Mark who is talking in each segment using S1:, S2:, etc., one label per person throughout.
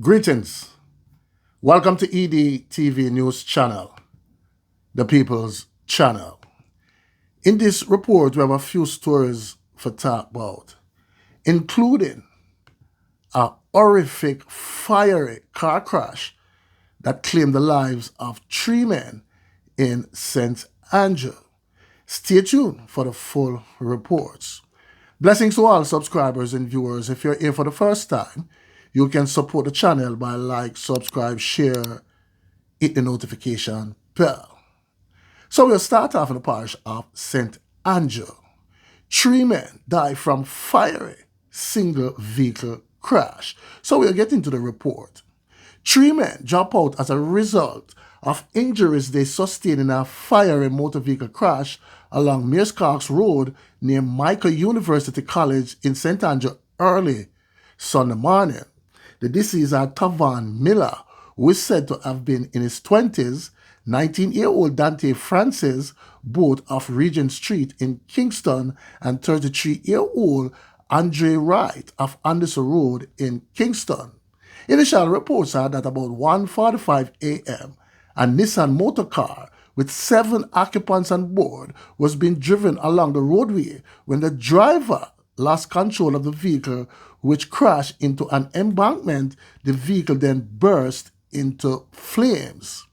S1: Greetings. Welcome to ED News Channel, the People's Channel. In this report, we have a few stories for talk about, including a horrific, fiery car crash that claimed the lives of 3 men in St. Andrew. Stay tuned for the full reports. Blessings to all subscribers and viewers. If you're here for the first time, you can support the channel by like, subscribe, share, hit the notification bell. So we'll start off in the parish of St. Andrew. 3 men died from fiery single vehicle crash. So we'll get into the report. 3 men drop out as a result of injuries they sustained in a fiery motor vehicle crash along Mearscox Road near JAMAICA University College in St. Andrew early Sunday morning. The deceased are Tavan Miller, who is said to have been in his 20s, 19-year-old Dante Francis, both of Regent Street in Kingston, and 33-year-old Andre Wright of Anderson Road in Kingston. Initial reports are that about 1:45 a.m., a Nissan motor car with 7 occupants on board was being driven along the roadway when the driver lost control of the vehicle, which crashed into an embankment. The vehicle then burst into flames.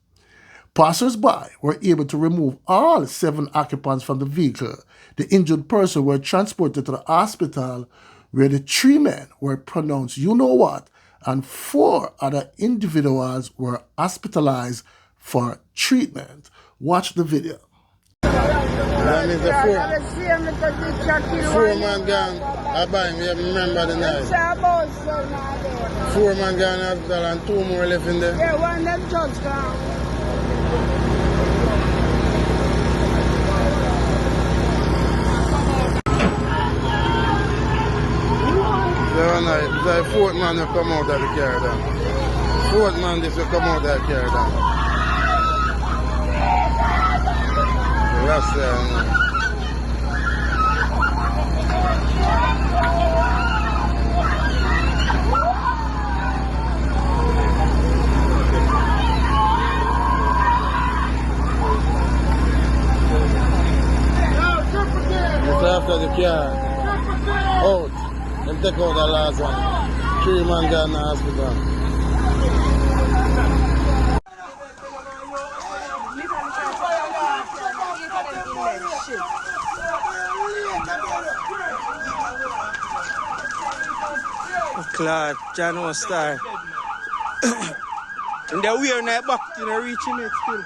S1: Passers-by were able to remove all 7 occupants from the vehicle. The injured persons were transported to the hospital, where the 3 men were pronounced you-know-what, and 4 other individuals were hospitalized for treatment. Watch the video.
S2: That means the 4-man gang, I buy me, remember the night. 4-man gang in hospital and 2 more left in there.
S3: Yeah, one of them just gone.
S2: The 4th man will come out of the car down. 4th man this will come out of the car down. That's it's after the car out. Them take out the last one. 3 man got in the hospital.
S4: Clark, John Star. And they're wearing that back, you know, reaching it still.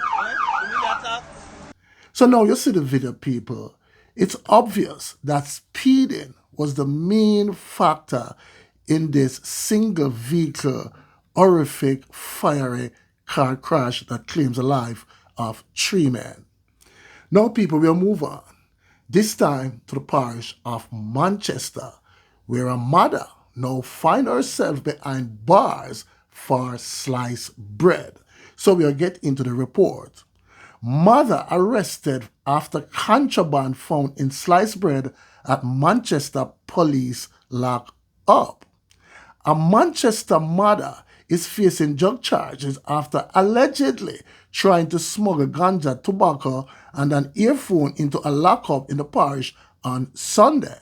S1: So now you see the video, people. It's obvious that speeding was the main factor in this single vehicle, horrific, fiery car crash that claims the life of 3 men. Now, people, we'll move on. This time to the parish of Manchester, where a mother now finds herself behind bars for sliced bread. So we'll get into the report. Mother arrested after contraband found in sliced bread at Manchester police lock up. A Manchester mother is facing drug charges after allegedly trying to smuggle ganja, tobacco, and an earphone into a lockup in the parish on Sunday.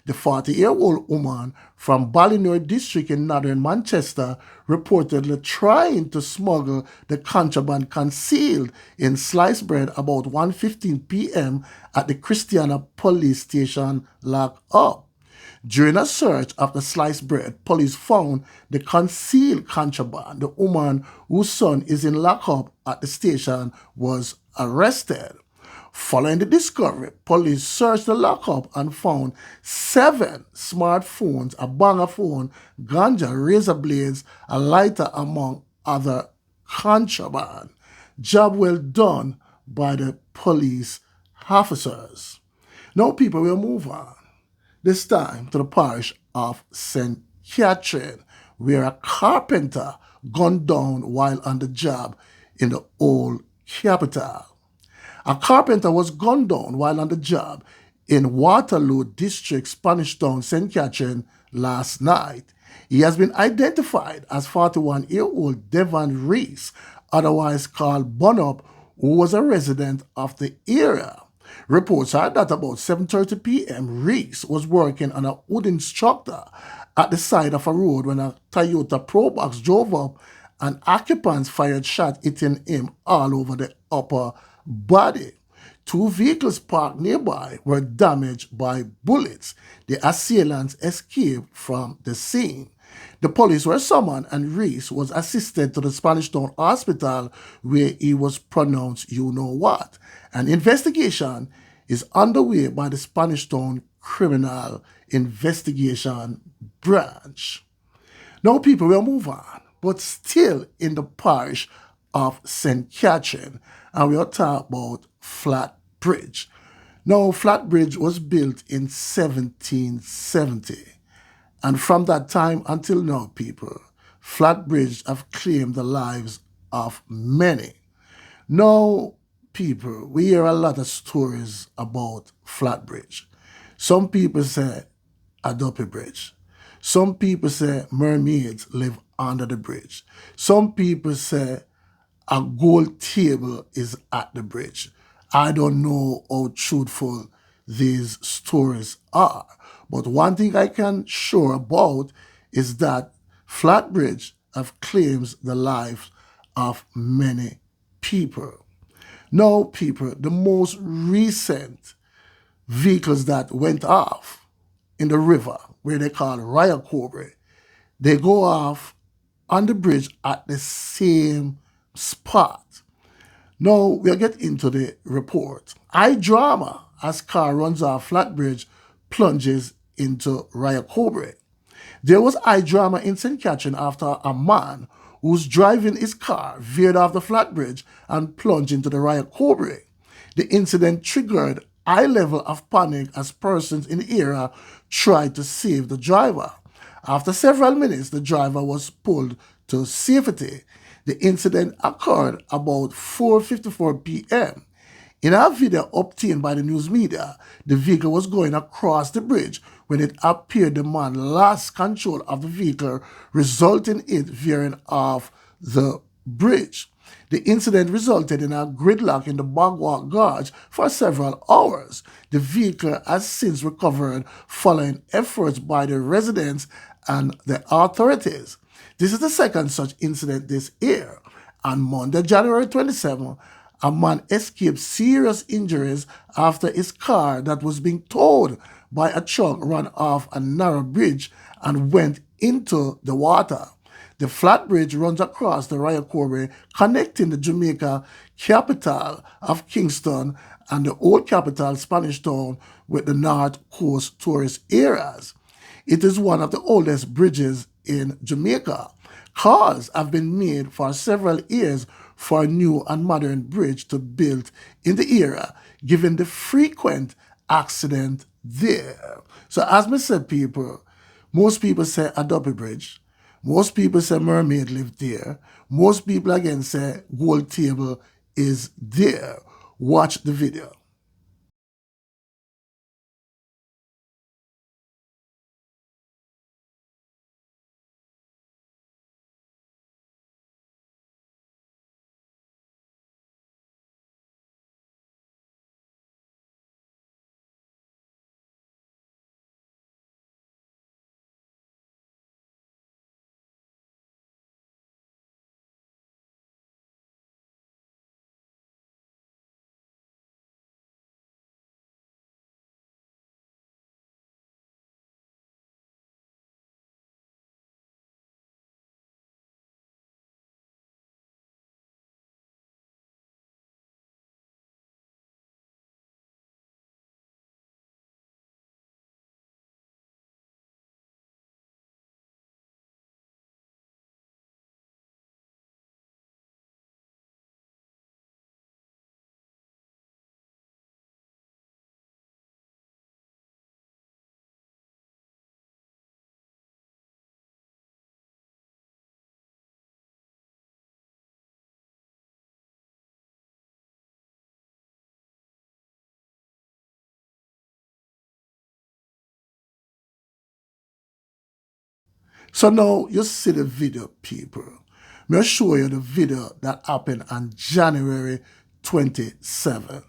S1: The 40-year-old woman from Ballymore district in northern Manchester reportedly trying to smuggle the contraband concealed in sliced bread about 1:15 p.m. at the Christiana police station locked up. During a search of the sliced bread, police found the concealed contraband. The woman whose son is in lockup at the station was arrested. Following the discovery, police searched the lockup and found 7 smartphones, a banger phone, ganja, razor blades, a lighter, among other contraband. Job well done by the police officers. Now, people, will move on. This time to the parish of St. Catherine, where a carpenter gunned down while on the job in the old capital. A carpenter was gunned down while on the job in Waterloo District, Spanish Town, St. Catherine, last night. He has been identified as 41-year-old Devon Reese, otherwise called Bonup, who was a resident of the area. Reports are that about 7:30 p.m. Reese was working on a wooden structure at the side of a road when a Toyota Probox drove up and occupants fired shots hitting him all over the upper body. Two vehicles parked nearby were damaged by bullets. The assailants escaped from the scene. The police were summoned and Reese was assisted to the Spanish Town Hospital where he was pronounced you know what. An investigation is underway by the Spanish Town Criminal Investigation Branch. Now, people, we'll move on, but still in the parish of St. Catherine, and we'll talk about Flat Bridge. Now, Flat Bridge was built in 1770, and from that time until now, people, Flat Bridge have claimed the lives of many. Now, people, we hear a lot of stories about Flat Bridge. Some people say a Duppy Bridge. Some people say mermaids live under the bridge. Some people say a gold table is at the bridge. I don't know how truthful these stories are. But one thing I can sure about is that Flat Bridge have claims the lives of many people. Now, people, the most recent vehicles that went off in the river, where they call Raya, they go off on the bridge at the same spot. Now we'll get into the report. High drama as car runs off Flat Bridge, plunges into Raya. There was high drama in St. Catherine after a man who's driving his car veered off the Flat Bridge and plunged into the Raya. The incident triggered high level of panic as persons in the area tried to save the driver. After several minutes, the driver was pulled to safety. The incident occurred about 4:54 p.m. In a video obtained by the news media, the vehicle was going across the bridge when it appeared the man lost control of the vehicle, resulting in it veering off the bridge. The incident resulted in a gridlock in the Bagwalk Gorge for several hours. The vehicle has since recovered following efforts by the residents and the authorities. This is the second such incident this year. On Monday, January 27, a man escaped serious injuries after his car that was being towed by a truck ran off a narrow bridge and went into the water. The Flat Bridge runs across the Raya, connecting the Jamaica capital of Kingston and the old capital Spanish Town with the North Coast tourist areas. It is one of the oldest bridges in Jamaica. Calls have been made for several years for a new and modern bridge to build in the area, given the frequent accident there. So as I said, people, most people say a Duppy Bridge. Most people say mermaid lived there. Most people again say gold table is there. Watch the video. So now you see the video, people. I'll show you the video that happened on January 27.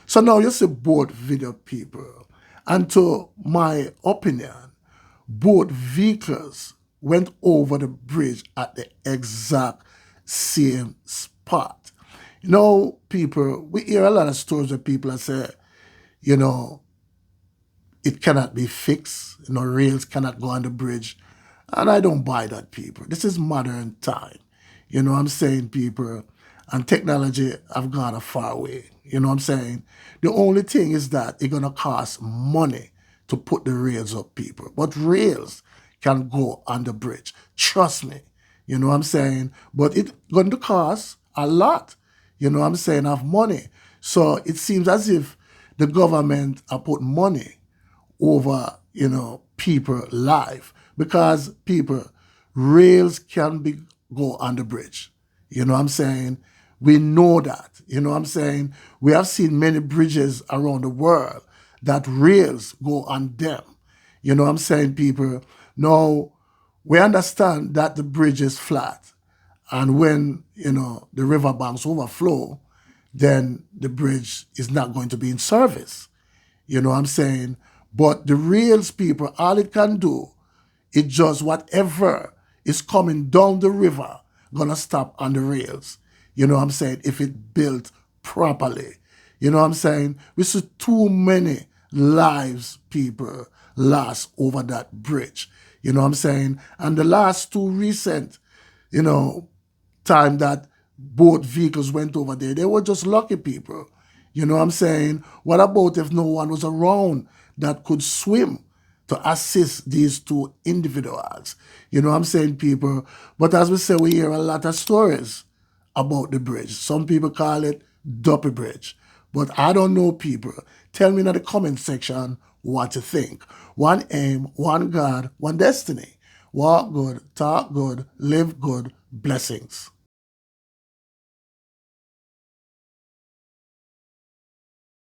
S1: So now you see both video, people. And to my opinion, both vehicles went over the bridge at the exact same spot. You know, people, we hear a lot of stories where people say, you know, it cannot be fixed, you know, rails cannot go on the bridge. And I don't buy that, people. This is modern time. You know what I'm saying, people? And technology have gone a far way. You know what I'm saying? The only thing is that it's going to cost money to put the rails up, people. But rails can go on the bridge. Trust me. You know what I'm saying? But it's going to cost a lot. You know what I'm saying? Of money. So it seems as if the government are put money over, you know, people life, because people, rails can be go on the bridge. You know what I'm saying? We know that. You know what I'm saying? We have seen many bridges around the world that rails go on them. You know what I'm saying, people? Now, we understand that the bridge is flat. And when, you know, the riverbanks overflow, then the bridge is not going to be in service. You know what I'm saying? But the rails, people, all it can do, it just whatever is coming down the river gonna stop on the rails. You know what I'm saying? If it built properly. You know what I'm saying? We see too many lives, people, lost over that bridge. You know what I'm saying? And the last two recent, you know, time that both vehicles went over there, they were just lucky, people. You know what I'm saying? What about if no one was around that could swim to assist these two individuals? You know what I'm saying, people? But as we say, we hear a lot of stories about the bridge. Some people call it Duppy Bridge. But I don't know, people. Tell me in the comment section what you think. One aim, one God, one destiny. Walk good, talk good, live good. Blessings.